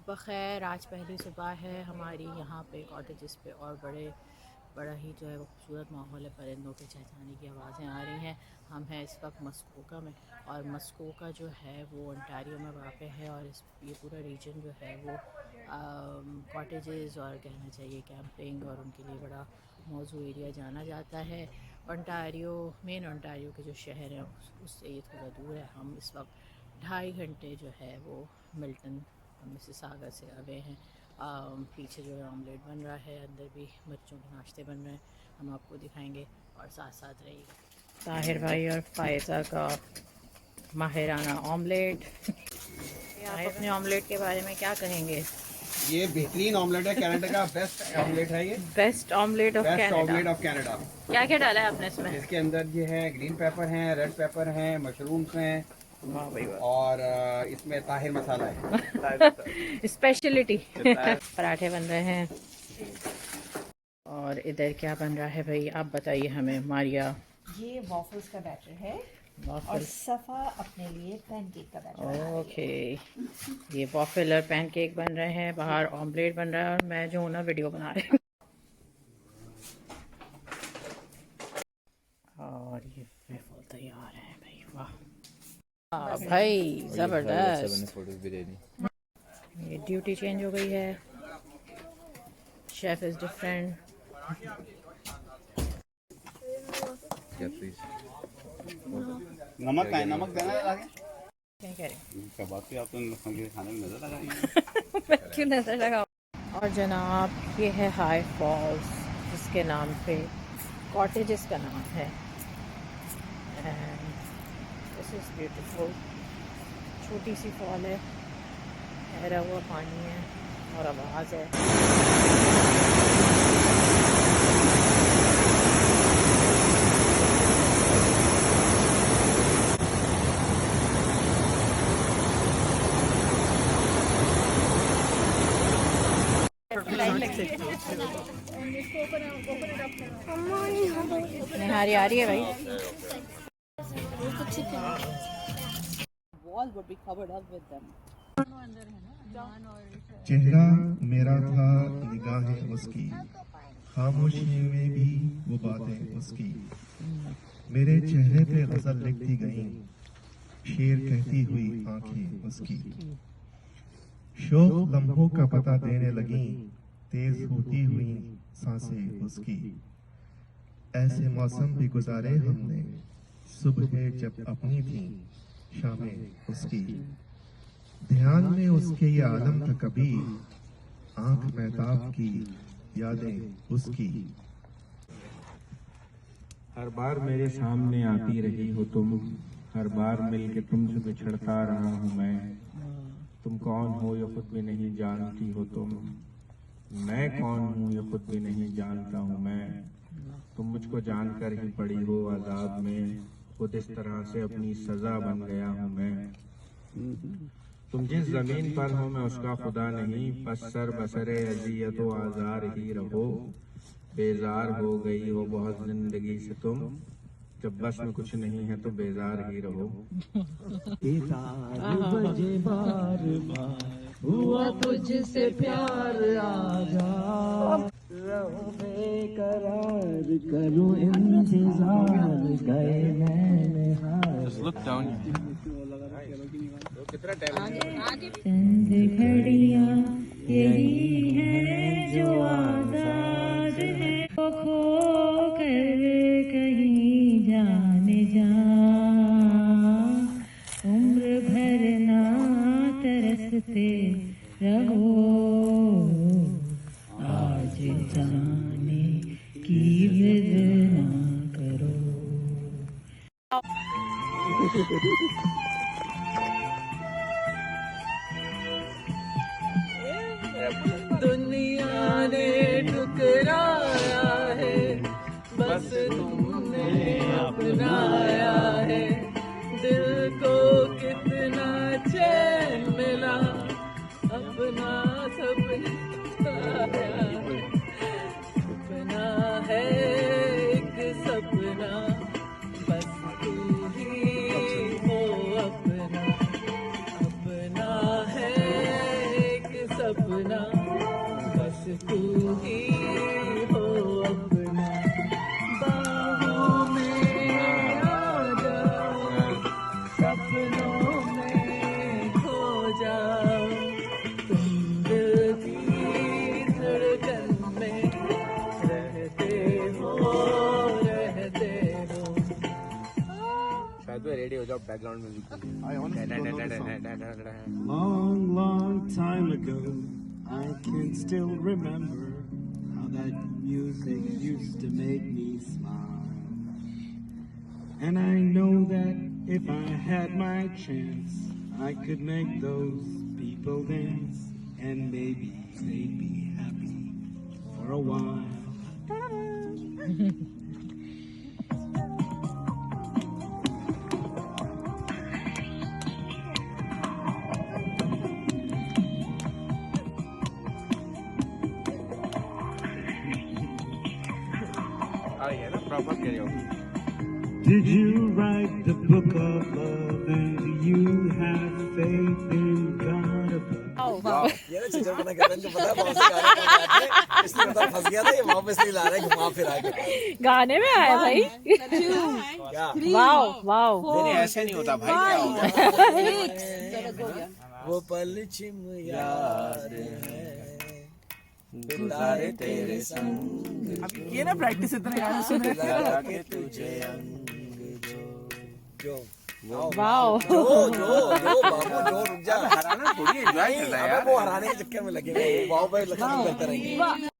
बख़ैर, आज पहली सुबह है हमारी यहाँ पे कॉटेजेस पे और बड़ा ही जो है वो खूबसूरत माहौल है। परिंदों के चहचहाने की आवाज़ें आ रही हैं। हम हैं इस वक्त मस्कोका में, और मस्कोका जो है वो ओंटारियो में वाक़ है, और ये पूरा रीजन जो है वो कॉटेजेस और कहना चाहिए कैंपिंग और उनके लिए बड़ा मौजू एरिया जाना जाता है। मेन ओंटारियो के जो शहर हैं उससे ये थोड़ा दूर है। हम इस वक्त 2.5 घंटे जो है वो मिल्टन मिसिसागा से आए हैं। पीछे जो है ऑमलेट बन रहा है, अंदर भी बच्चों के नाश्ते बन रहे हैं, हम आपको दिखाएंगे और साथ साथ रहिएगा। ताहिर भाई और फायजा का माहिराना ऑमलेट। आप अपने ऑमलेट के बारे में क्या कहेंगे? ये बेहतरीन ऑमलेट है, कनाडा का बेस्ट ऑमलेट है। ये बेस्ट ऑमलेट ऑफ कनाडा। क्या क्या डाला है आपने इसमें? इसके अंदर ये है ग्रीन पेपर हैं, रेड पेपर हैं, मशरूम्स हैं, वाह भाई वाह। और इसमें ताहिर मसाला है स्पेशलिटी। पराठे बन रहे हैं, और इधर क्या बन रहा है भाई, आप बताइए हमें मारिया। ये वॉफल्स का बैटर है और सफ़ा अपने लिए पैनकेक का बैटर। ओके, ये वॉफल और पैनकेक बन रहे हैं, बाहर ऑमलेट बन रहा है, और मैं जो हूँ ना वीडियो बना रही हूँ। और ये वेफल तैयार है भाई, वाह भाई ज़बरदस्त। ये ड्यूटी चेंज हो गई है, शेफ इज़ डिफरेंट। नमक देना लगे। क्या कह रहे कबाब पे आप तो खाने में नजर लगाएंगे। मैं क्यों नजर लगाऊं? और जनाब ये है हाई फॉल्स, जिसके नाम पे कॉटेजेस का नाम है। And this is beautiful. छोटी सी फॉल है, ठहरा हुआ पानी है और आवाज़ है। निहारी आ रही है भाई। चेहरा मेरा था निगाहें उसकी, खामोशी में भी वो बातें उसकी, मेरे चेहरे पे गजल लिखती गई, शेर कहती हुई आंखें उसकी, शौक लम्हों का पता देने लगी, तेज होती हुई सांसें उसकी, ऐसे मौसम भी गुजारे हमने, सुबह जब अपनी थी शामें उसकी, ध्यान में उसके ये आलम था कभी, आंख महताब की यादें उसकी। हर बार मेरे सामने आती रही हो तुम, हर बार मिल के तुमसे बिछड़ता रहा हूँ मैं, तुम कौन हो ये खुद भी नहीं जानती हो तुम, मैं कौन हूँ ये खुद भी नहीं जानता हूँ मैं, तुम मुझको जानकर ही पड़ी हो अजाब में, खुद इस तरह से अपनी सजा बन गया हूँ मैं, तुम जिस जमीन पर हो मैं उसका खुदा नहीं, बस सर बसरे अजियत व आजार ही रहो, बेजार हो गई हो बहुत जिंदगी से तुम, जब बस में कुछ नहीं है तो बेजार ही रहो। बजे बार बार हुआ तुझसे प्यार, आजा रहूं बेकरार, करूं इंतजार, गए मैंने हार। चंद घड़ियां यही है जो आजाद है, वो खो कर कहीं जाने जा, उम्र भर ना तरसते रहो, आज जाने की जिद ना करो। दुनिया ने ठुकराया है, बस तुमने अपनाया है, दिल को कितना चैन मिला, अपना सपना है एक सपना, बस तू ही हो अपना, अपना है एक सपना बस तू ही हो अपना बाहों में आ जाओ सपनों में खो जाओ तुम दिल की धड़कन में रहते हो शायद रेडी हो जाओ background music Long, long time ago, I can still remember how that music used to make me smile. And I know that if I had my chance, I could make those people dance. And maybe they'd be happy for a while. Proper karaoke Did you write the book of love and do you have faith in God above? ये ना चीज़ों को ना कर रहे हैं, पता है बहुत से गाने को गाते हैं, इसलिए मतलब फंस गया था ये वापस नहीं ला रहे हैं, घुमा फिरा के गाने में आया भाई। क्या वाओ वाओ, नहीं ऐसे नहीं होता भाई, क्या होता वो पल छिम याद है गुजारे तेरे संग अब ये ना प्रैक्टिस इतना गाना सुन रहे लगा के तुझे अंग जो वाओ जो बाबू जो रुक जा हराना थोड़ी एंजॉय नहीं, करना हमें यार। वो हराने के चक्कर में लगे हुए हैं, वाओ भाई लगा करते रहेंगे।